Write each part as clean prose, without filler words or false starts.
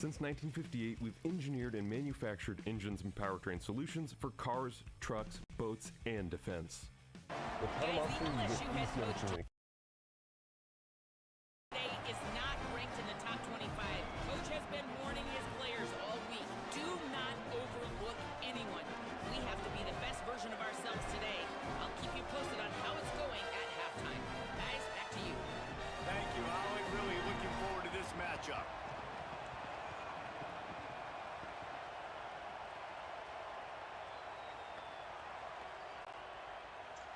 Since 1958, we've engineered and manufactured engines and powertrain solutions for cars, trucks, boats, and defense. The LSU head coach today is not ranked in the top 25. Coach has been warning his players all week. Do not overlook anyone. We have to be the best version of ourselves today. I'll keep you posted on how it's going at halftime. Guys, back to you. Thank you, Ollie. Really looking forward to this matchup.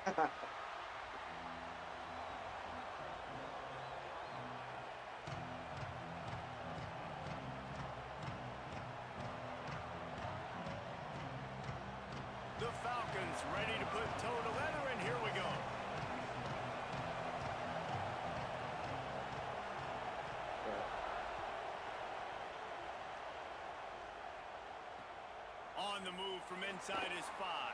The Falcons ready to put toe to leather, and here we go. On the move from inside his 5.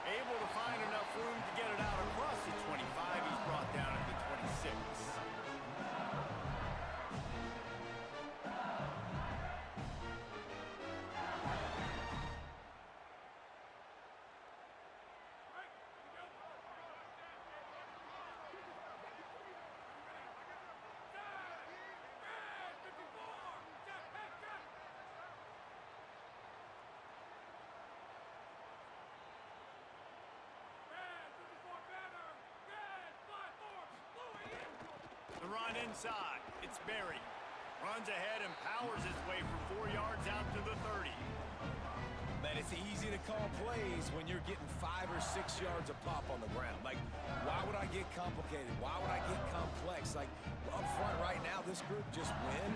Able to find enough room to get it out across the 25. He's brought down at the 26. The run inside. It's Berry. Runs ahead and powers his way for 4 yards out to the 30. Man, it's easy to call plays when you're getting 5 or 6 yards a pop on the ground. Like, why would I get complicated? Why would I get complex? Like, up front right now, this group just win,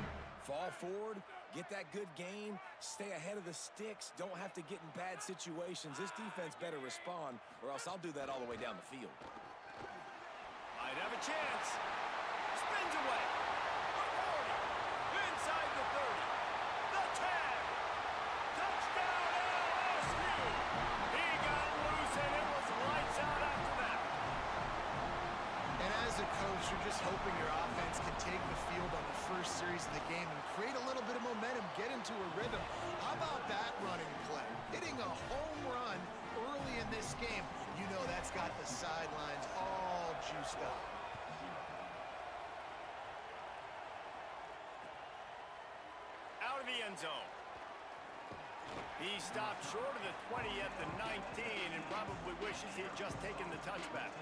fall forward, get that good gain, stay ahead of the sticks, don't have to get in bad situations. This defense better respond, or else I'll do that all the way down the field. Might have a chance. Spins away. The 40. Inside the 30. The 10. Touchdown LSU. He got loose and it was lights out after that. And as a coach, you're just hoping your offense can take the field on the first series of the game and create a little bit of momentum, get into a rhythm. How about that running play? Hitting a home run early in this game. You know that's got the sidelines all juiced up. Out of the end zone. He stopped short of the 20 at the 19 and probably wishes he had just taken the touchback.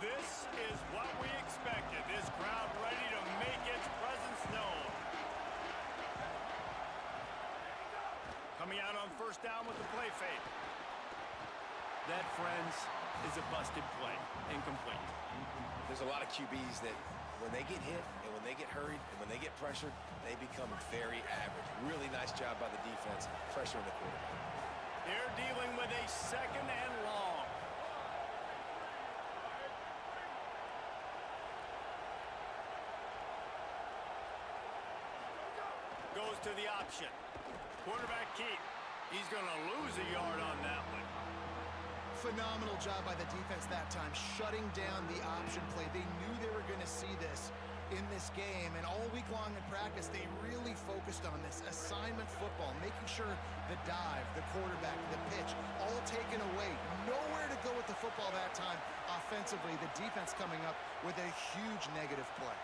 This is what we expected. This crowd ready to make its presence known. Coming out on first down with the play fake. That, friends, is a busted play. Incomplete. There's a lot of QBs that when they get hit and when they get hurried and when they get pressured, they become very average. Really nice job by the defense, pressuring the quarterback. They're dealing with a second and long. Goes to the option. Quarterback keep. He's going to lose a yard on that one. Phenomenal job by the defense that time, shutting down the option play. They knew they were going to see this in this game, and all week long in practice, they really focused on this assignment football, making sure the dive, the quarterback, the pitch, all taken away. Nowhere to go with the football that time offensively. The defense coming up with a huge negative play.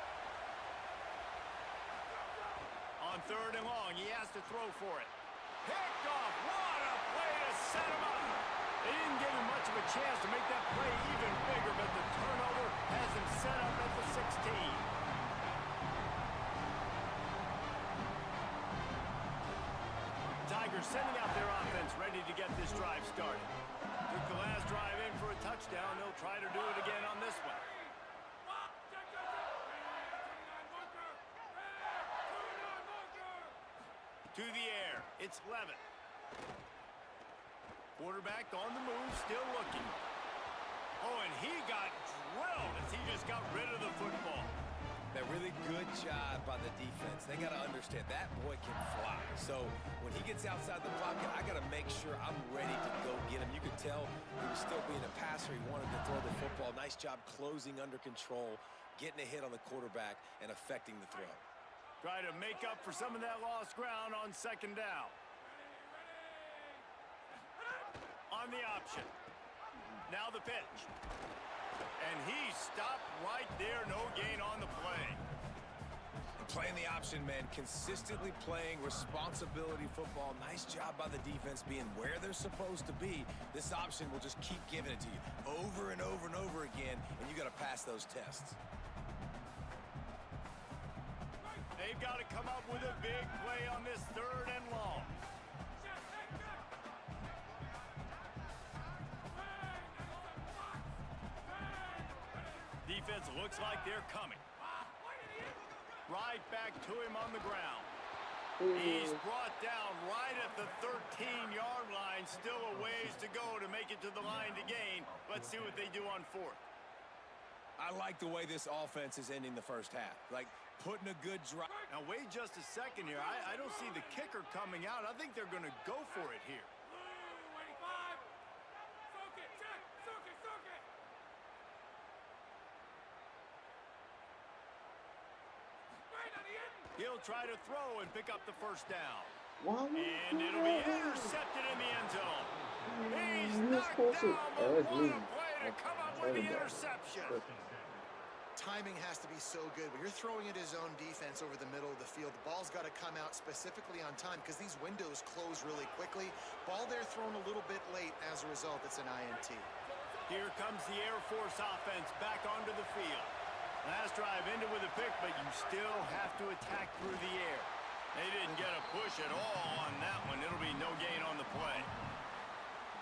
On third and long, he has to throw for it. Picked off. What a play to set him up. They didn't give him much of a chance to make that play even bigger, but the turnover has him set up at the 16. Tigers sending out their offense ready to get this drive started. Took the last drive in for a touchdown. They'll try to do it again on this one. To the air. It's Levitt. Quarterback on the move, still looking. Oh, and he got drilled as he just got rid of the football. That really good job by the defense. They got to understand that boy can fly. So when he gets outside the pocket, I got to make sure I'm ready to go get him. You could tell he was still being a passer. He wanted to throw the football. Nice job closing under control, getting a hit on the quarterback, and affecting the throw. Try to make up for some of that lost ground on second down. On the option. Now the pitch. And he stopped right there. No gain on the play. And playing the option, man, consistently playing responsibility football. Nice job by the defense being where they're supposed to be. This option will just keep giving it to you over and over and over again, and you got to pass those tests. They've got to come up with a big play on this 3rd and long. Defense looks like they're coming. Right back to him on the ground. He's brought down right at the 13-yard line. Still a ways to go to make it to the line to gain. Let's see what they do on 4th. I like the way this offense is ending the first half. Like, putting a good drive. Now, wait just a second here. I don't see the kicker coming out. I think they're going to go for it here. He'll try to throw and pick up the first down. And it'll be intercepted in the end zone. He's knocked down, but what a play to come up with the interception. Timing has to be so good. When you're throwing at his own defense over the middle of the field, the ball's got to come out specifically on time because these windows close really quickly. Ball there thrown a little bit late. As a result, it's an INT. Here comes the Air Force offense back onto the field. Last drive ended with a pick, but you still have to attack through the air. They didn't get a push at all on that one. It'll be no gain on the play.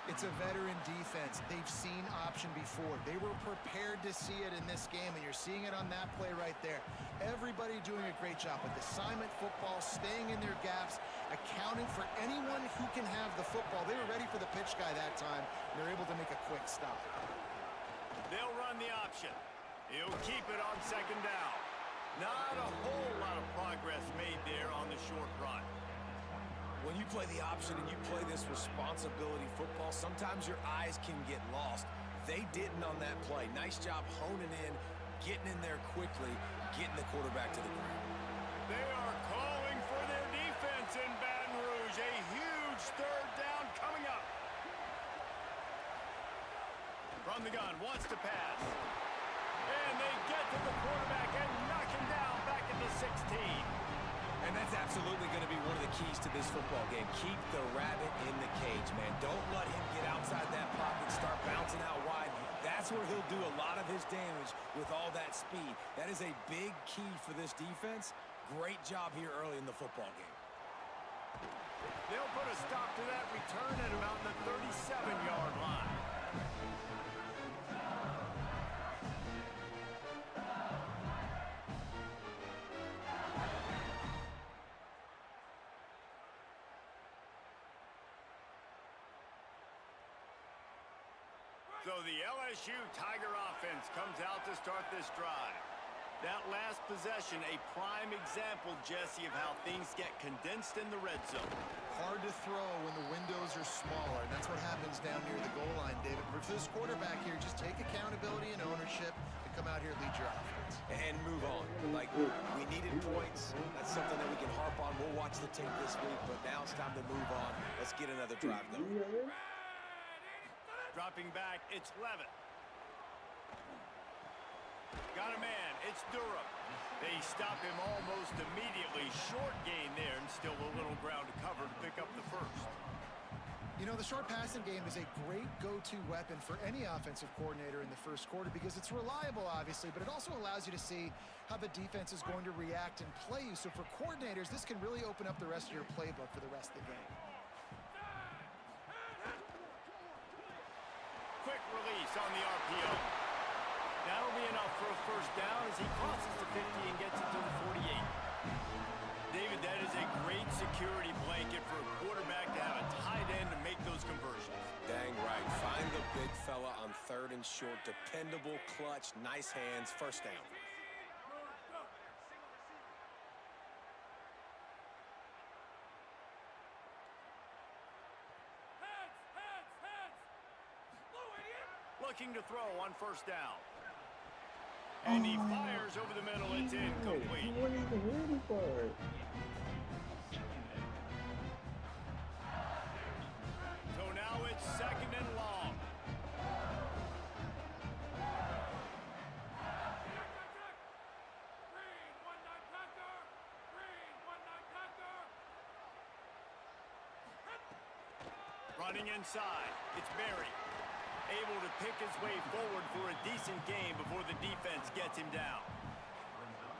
It's a veteran defense. They've seen option before. They were prepared to see it in this game, and you're seeing it on that play right there. Everybody doing a great job with assignment football, staying in their gaps, accounting for anyone who can have the football. They were ready for the pitch guy that time. They're able to make a quick stop. They'll run the option. He'll keep it on second down. Not a whole lot of progress made there on the short run. When you play the option and you play this responsibility football, sometimes your eyes can get lost. They didn't on that play. Nice job honing in, getting in there quickly, getting the quarterback to the ground. They are calling for their defense in Baton Rouge. A huge 3rd down coming up. From the gun, wants to pass. And they get to the quarterback and knock him down back at the 16. And that's absolutely going to be one of the keys to this football game. Keep the rabbit in the cage, man. Don't let him get outside that pocket, start bouncing out wide. That's where he'll do a lot of his damage with all that speed. That is a big key for this defense. Great job here early in the football game. They'll put a stop to that return at about the 37-yard line. So the LSU Tiger offense comes out to start this drive. That last possession, a prime example, Jesse, of how things get condensed in the red zone. Hard to throw when the windows are smaller, and that's what happens down near the goal line, David. But for this quarterback here, just take accountability and ownership and come out here and lead your offense. And move on. Like, we needed points. That's something that we can harp on. We'll watch the tape this week, but now it's time to move on. Let's get another drive going. Dropping back, it's Levitt. Got a man, it's Durham. They stop him almost immediately. Short gain there, and still a little ground to cover to pick up the first. You know, the short passing game is a great go-to weapon for any offensive coordinator in the first quarter because it's reliable, obviously, but it also allows you to see how the defense is going to react and play you. So for coordinators, this can really open up the rest of your playbook for the rest of the game. Quick release on the RPO. That'll be enough for a first down as he crosses the 50 and gets it to the 48. David, that is a great security blanket for a quarterback to have a tight end to make those conversions. Dang right. Find the big fella on 3rd and short. Dependable, clutch, nice hands, first down. looking to throw on first down. And he fires over the middle. It's incomplete. He wasn't even ready for it. So now it's 2nd and long. Running inside, it's Barry. Able to pick his way forward for a decent game before the defense gets him down.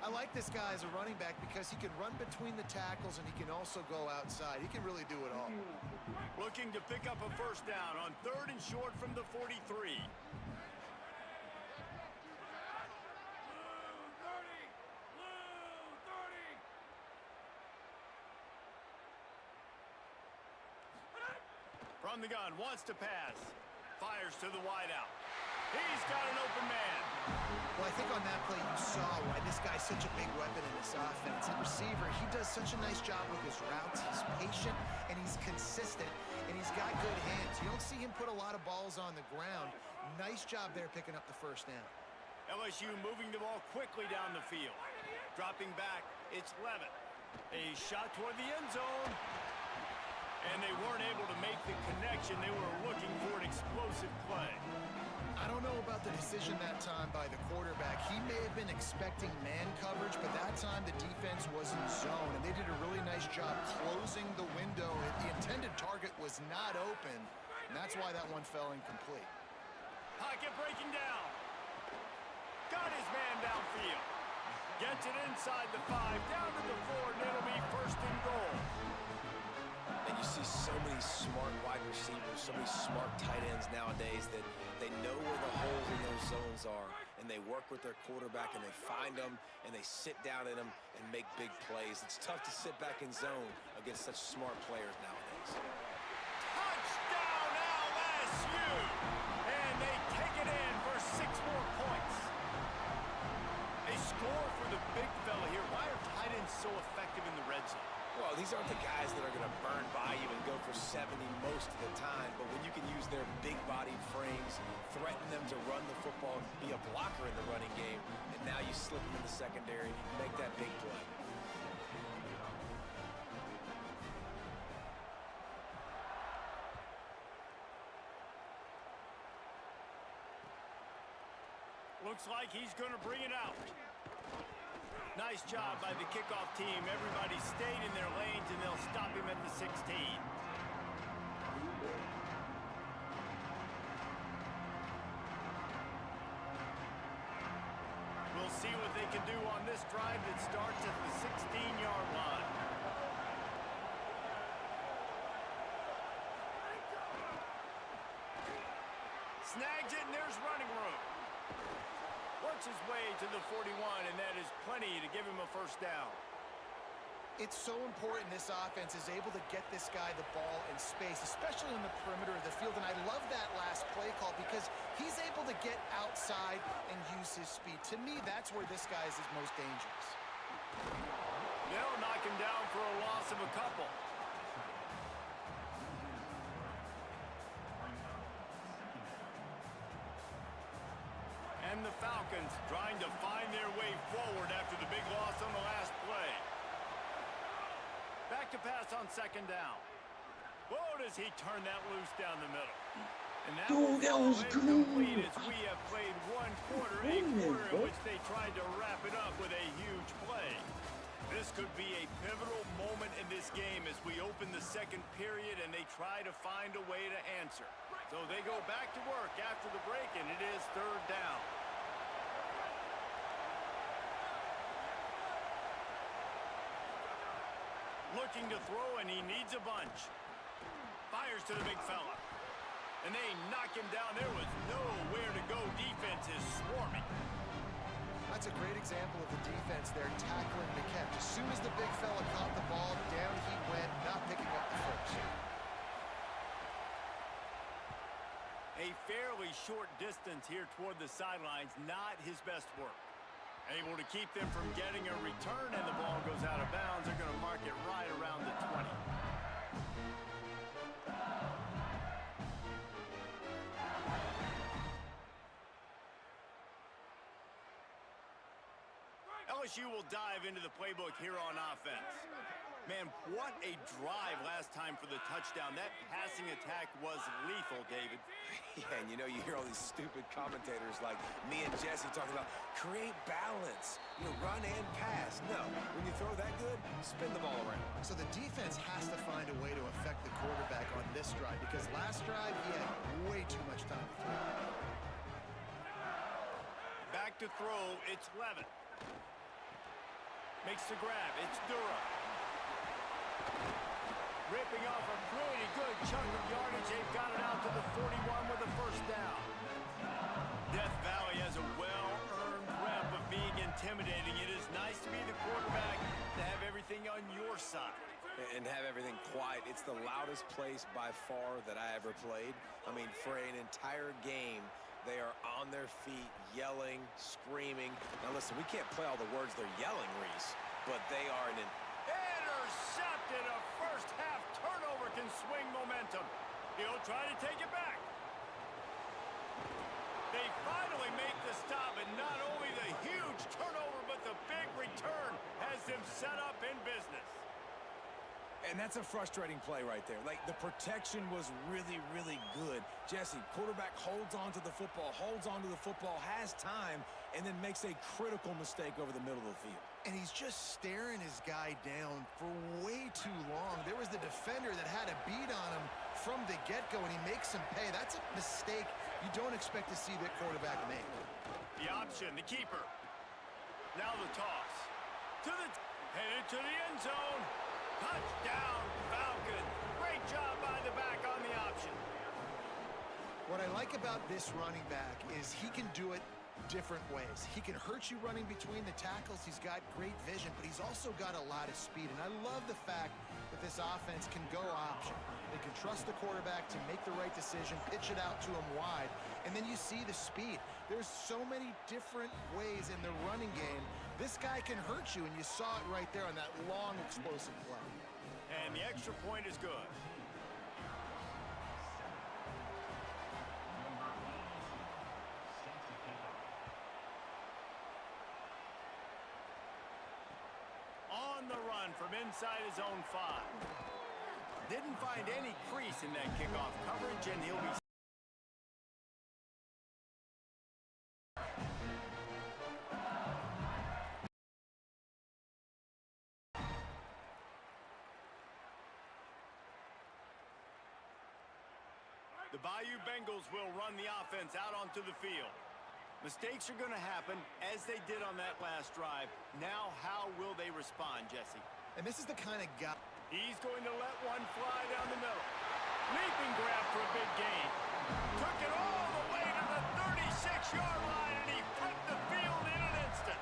I like this guy as a running back because he can run between the tackles and he can also go outside. He can really do it all. Looking to pick up a first down on 3rd and short from the 43. From the gun, wants to pass. Fires to the wideout. He's got an open man. Well, I think on that play you saw why this guy's such a big weapon in this offense. At receiver, he does such a nice job with his routes. He's patient, and he's consistent, and he's got good hands. You don't see him put a lot of balls on the ground. Nice job there picking up the first down. LSU moving the ball quickly down the field. Dropping back, it's Levitt. A shot toward the end zone. And they weren't able to make the connection. They were looking for an explosive play. I don't know about the decision that time by the quarterback. He may have been expecting man coverage, but that time the defense was in zone, and they did a really nice job closing the window. The intended target was not open, and that's why that one fell incomplete. Pocket breaking down. Got his man downfield. Gets it inside the 5, down to the 4, and it'll be 1st and goal. And you see so many smart wide receivers, so many smart tight ends nowadays that they know where the holes in those zones are, and they work with their quarterback, and they find them, and they sit down in them and make big plays. It's tough to sit back in zone against such smart players nowadays. Touchdown LSU! And they take it in for 6 more points. A score for the big fella here. Why are tight ends so effective in the red zone? Well, these aren't the guys that are going to burn by you and go for 70 most of the time, but when you can use their big-bodied frames, threaten them to run the football, be a blocker in the running game, and now you slip them in the secondary and you make that big play. Looks like he's going to bring it out. Nice job by the kickoff team. Everybody stayed in their lanes, and they'll stop him at the 16. We'll see what they can do on this drive that starts at the 16-yard line. Snags it, and there's running room. Works his way to the 41, and that is plenty to give him a first down. It's so important this offense is able to get this guy the ball in space, especially in the perimeter of the field. And I love that last play call because he's able to get outside and use his speed. To me, that's where this guy is his most dangerous. They'll knock him down for a loss of a couple. And the Falcons trying to find their way forward after the big loss on the last play. Back to pass on 2nd down. Whoa, does he turn that loose down the middle. And that was incomplete as we have played one quarter, a quarter in which they tried to wrap it up with a huge play. This could be a pivotal moment in this game as we open the 2nd period and they try to find a way to answer. So they go back to work after the break, and it is 3rd down. Looking to throw, and he needs a bunch. Fires to the big fella. And they knock him down. There was nowhere to go. Defense is swarming. That's a great example of the defense there tackling the catch. As soon as the big fella caught the ball, down he went, not picking up the first. A fairly short distance here toward the sidelines, not his best work. Able to keep them from getting a return, and the ball goes out of bounds. They're going to mark it right around the 20. LSU will dive into the playbook here on offense. Man, what a drive last time for the touchdown. That passing attack was lethal, David. Yeah, and you know, you hear all these stupid commentators like me and Jesse talking about create balance, run and pass. No, when you throw that good, spin the ball around. So the defense has to find a way to affect the quarterback on this drive because last drive he had way too much time to throw. Back to throw, it's Levin. Makes the grab, it's Dura. Ripping off a pretty good chunk of yardage. They've got it out to the 41 with a first down. Death Valley has a well-earned rep of being intimidating. It is nice to be the quarterback, to have everything on your side. And have everything quiet. It's the loudest place by far that I ever played. I mean, for an entire game, they are on their feet, yelling, screaming. Now, listen, we can't play all the words they're yelling, Reese, but they are an intercepted. A first-half turnover can swing momentum. He'll try to take it back. They finally make the stop, and not only the huge turnover, but the big return has them set up in business. And that's a frustrating play right there. Like, the protection was really, really good. Jesse, quarterback holds on to the football, has time, and then makes a critical mistake over the middle of the field. And he's just staring his guy down for way too long. There was the defender that had a beat on him from the get-go, and he makes him pay. That's a mistake you don't expect to see that quarterback make. The option, the keeper. Now the toss. Headed to the end zone. Touchdown, Falcon. Great job by the back on the option. What I like about this running back is he can do it different ways. He can hurt you running between the tackles. He's got great vision, but he's also got a lot of speed. And I love the fact that this offense can go option. They can trust the quarterback to make the right decision, pitch it out to him wide, and then you see the speed. There's so many different ways in the running game. This guy can hurt you, and you saw it right there on that long, explosive play. And the extra point is good. On the run from inside his own 5. Didn't find any crease in that kickoff coverage, and he'll be... The Bayou Bengals will run the offense out onto the field. Mistakes are going to happen, as they did on that last drive. Now, how will they respond, Jesse? And this is the kind of guy... He's going to let one fly down the middle. Leaping grab for a big gain. Took it all the way to the 36-yard line, and he flipped the field in an instant.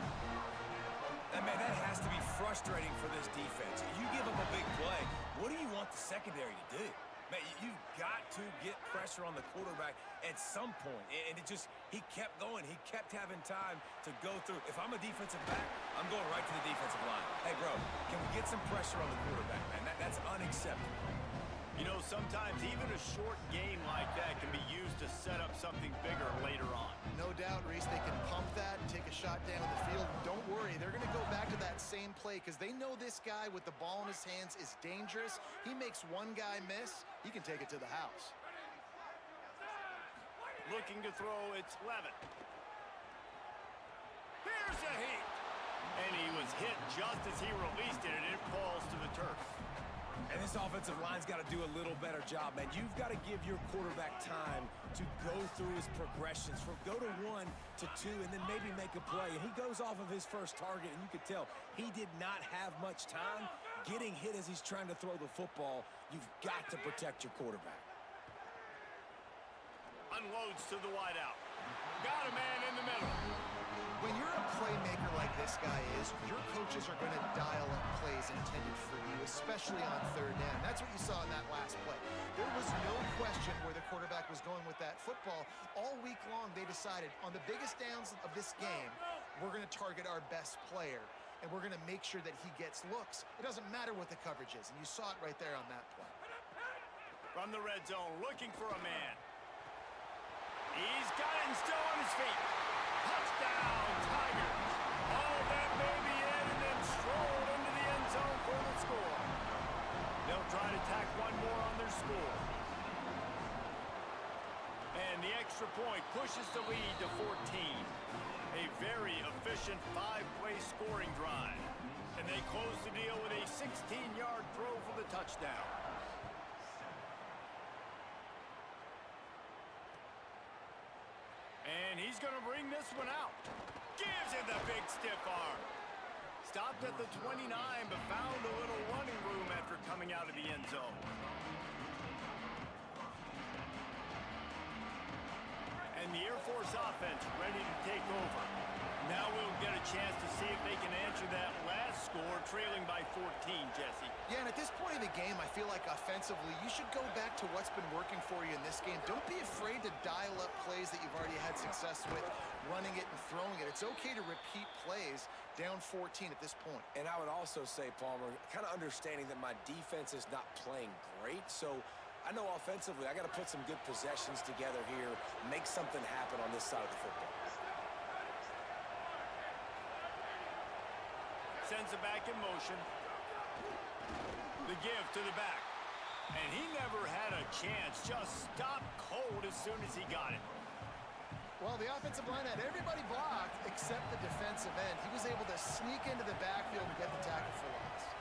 And, man, that has to be frustrating for this defense. You give up a big play. What do you want the secondary to do? Man, you've got to get pressure on the quarterback at some point. And he kept going. He kept having time to go through. If I'm a defensive back, I'm going right to the defensive line. Hey, bro, can we get some pressure on the quarterback, man? That's unacceptable. You know, sometimes even a short game like that can be used to set up something bigger later on. No doubt, Reese, they can pump that and take a shot down the field. Don't worry, they're going to go back to that same play because they know this guy with the ball in his hands is dangerous. He makes one guy miss, he can take it to the house. Looking to throw, it's Levin. Here's a heat. And he was hit just as he released it, and it falls to the turf. And this offensive line's got to do a little better job, man. You've got to give your quarterback time to go through his progressions, from go to 1 to 2, and then maybe make a play. And he goes off of his first target, and you could tell he did not have much time getting hit as he's trying to throw the football. You've got to protect your quarterback. Unloads to the wideout. Got a man in the middle. When you're a playmaker like this guy is, your coaches are going to dial up plays intended for you, especially on third down. That's what you saw in that last play. There was no question where the quarterback was going with that football. All week long, they decided on the biggest downs of this game, we're going to target our best player, and we're going to make sure that he gets looks. It doesn't matter what the coverage is, and you saw it right there on that play. From the red zone, looking for a man. He's got it and still on his feet. Touchdown, Tigers. Oh, that may pushes the lead to 14. A very efficient 5-play scoring drive. And they close the deal with a 16-yard throw for the touchdown. And he's going to bring this one out. Gives it the big stiff arm. Stopped at the 29, but found a little running room after coming out of the end zone. And the Air Force offense ready to take over. Now we'll get a chance to see if they can answer that last score, trailing by 14, Jesse. Yeah, and at this point in the game, I feel like offensively, you should go back to what's been working for you in this game. Don't be afraid to dial up plays that you've already had success with, running it and throwing it. It's okay to repeat plays down 14 at this point. And I would also say, Palmer, kind of understanding that my defense is not playing great, so I know offensively I got to put some good possessions together here, make something happen on this side of the football. Sends it back in motion. The give to the back. And he never had a chance. Just stopped cold as soon as he got it. Well, the offensive line had everybody blocked except the defensive end. He was able to sneak into the backfield and get the tackle for loss.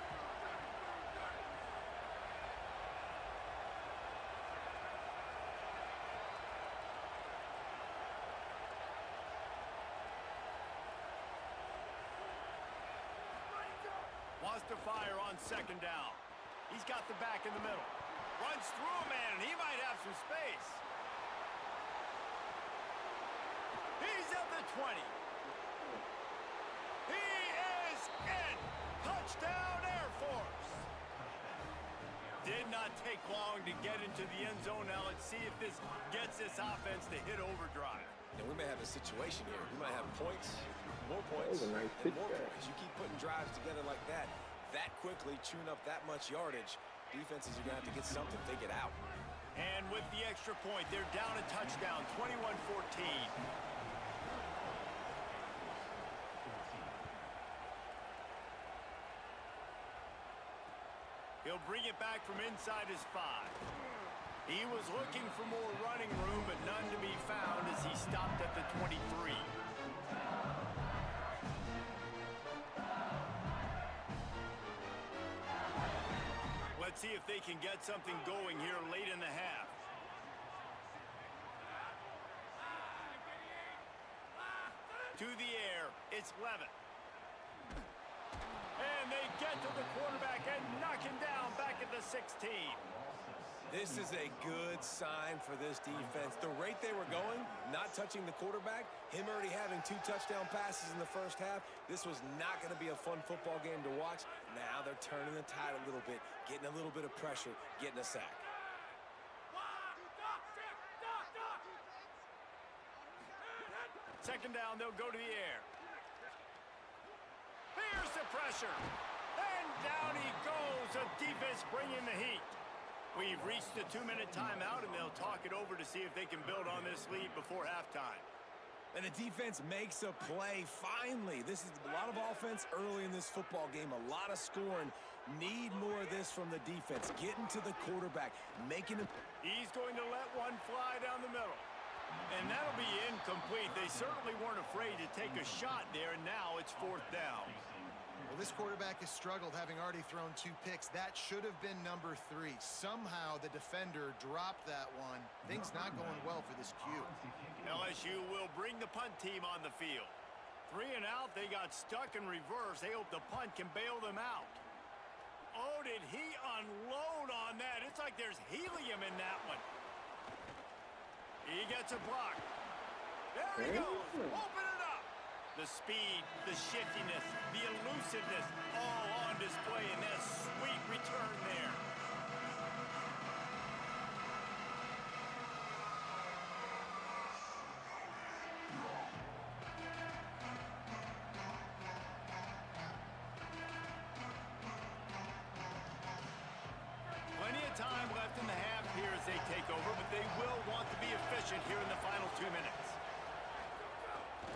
Wants to fire on second down. He's got the back in the middle. Runs through a man, and he might have some space. He's at the 20. He is in. Touchdown, Air Force. Did not take long to get into the end zone. Now let's see if this gets this offense to hit overdrive. And we may have a situation here. We might have points, more points, That was a nice and pitch more there. points. You keep putting drives together like that quickly, chewing up that much yardage, defenses are going to have to get something figured out. And with the extra point, they're down a touchdown, 21-14. He'll bring it back from inside his 5. He was looking for more running room, but none to be found as he stopped at the 23. Let's see if they can get something going here late in the half. To the air, it's Levitt. And they get to the quarterback and knock him down back at the 16. This is a good sign for this defense. The rate they were going, not touching the quarterback, him already having 2 touchdown passes in the first half, this was not going to be a fun football game to watch. Now they're turning the tide a little bit, getting a little bit of pressure, getting a sack. Second down, they'll go to the air. Here's the pressure. And down he goes. The defense bringing the heat. We've reached the 2-minute timeout, and they'll talk it over to see if they can build on this lead before halftime. And the defense makes a play, finally. This is a lot of offense early in this football game, a lot of scoring. Need more of this from the defense. Getting to the quarterback, making him. He's going to let one fly down the middle. And that'll be incomplete. They certainly weren't afraid to take a shot there, and now it's 4th down. Well, this quarterback has struggled, having already thrown 2 picks. That should have been number 3. Somehow the defender dropped that one. Things not going well for this Q. LSU will bring the punt team on the field. 3 and out, they got stuck in reverse. They hope the punt can bail them out. Oh, did he unload on that? It's like there's helium in that one. He gets a block. There he goes. Open it up. The speed, the shiftiness, the elusiveness, all on display in that sweet return there. Plenty of time left in the half here as they take over, but they will want to be efficient here in the final 2 minutes.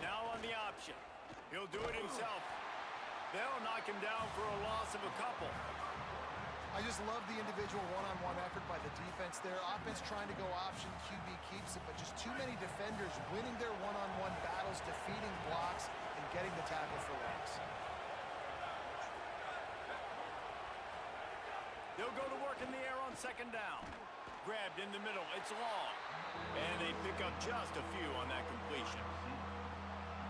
Now on the option. He'll do it himself. They'll knock him down for a loss of a couple. I just love the individual one-on-one effort by the defense there. Offense trying to go option, QB keeps it, but just too many defenders winning their one-on-one battles, defeating blocks, and getting the tackle for loss. They'll go to work in the air on second down. Grabbed in the middle, it's long. And they pick up just a few on that completion.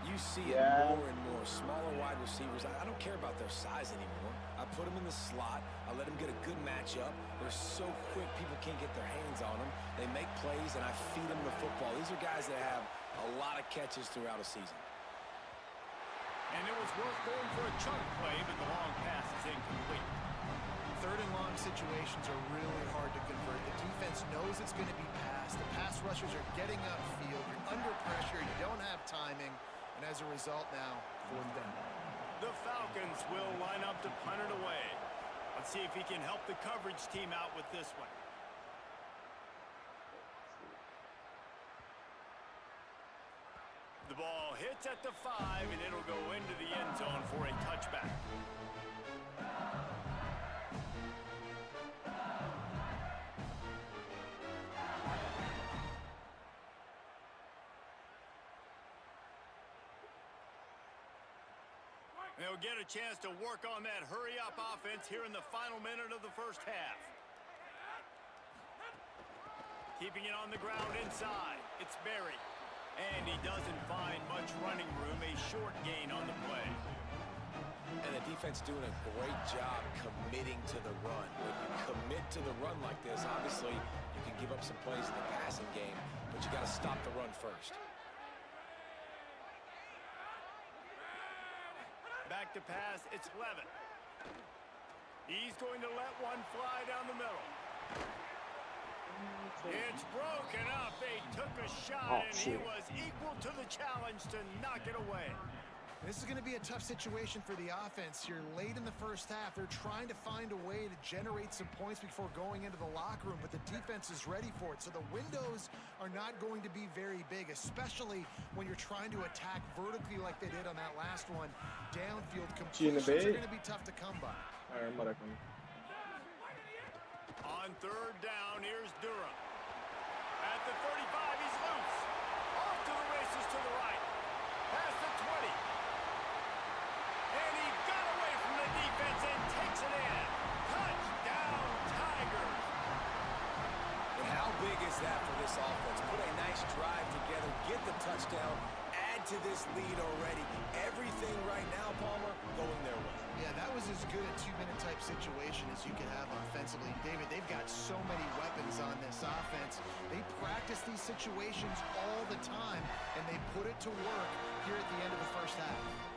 You see it more and more. Smaller wide receivers, I don't care about their size anymore. I put them in the slot. I let them get a good matchup. They're so quick, people can't get their hands on them. They make plays, and I feed them the football. These are guys that have a lot of catches throughout a season. And it was worth going for a chunk play, but the long pass is incomplete. Third and long situations are really hard to convert. The defense knows it's going to be passed. The pass rushers are getting upfield. You're under pressure. You don't have timing. And as a result now, fourth down. The Falcons will line up to punt it away. Let's see if he can help the coverage team out with this one. The ball hits at the 5, and it'll go into the end zone for a touchback. They'll get a chance to work on that hurry-up offense here in the final minute of the first half. Keeping it on the ground inside. It's Berry. And he doesn't find much running room. A short gain on the play. And the defense doing a great job committing to the run. When you commit to the run like this, obviously you can give up some plays in the passing game, but you got to stop the run first. Back to pass, it's Levin. He's going to let one fly down the middle. It's broken up. They took a shot, and he was equal to the challenge to knock it away. This is going to be a tough situation for the offense here. Late in the first half, they're trying to find a way to generate some points before going into the locker room, but the defense is ready for it. So the windows are not going to be very big, especially when you're trying to attack vertically like they did on that last one. Downfield completions are going to be tough to come by. On third down, here's Durham. At the 35, he's loose. Off to the races to the right. Past the 20. And he got away from the defense and takes it in. Touchdown, Tigers. And how big is that for this offense? Put a nice drive together, get the touchdown, add to this lead already. Everything right now, Palmer, going their way. Yeah, that was as good a two-minute type situation as you could have offensively. David, they've got so many weapons on this offense. They practice these situations all the time, and they put it to work here at the end of the first half.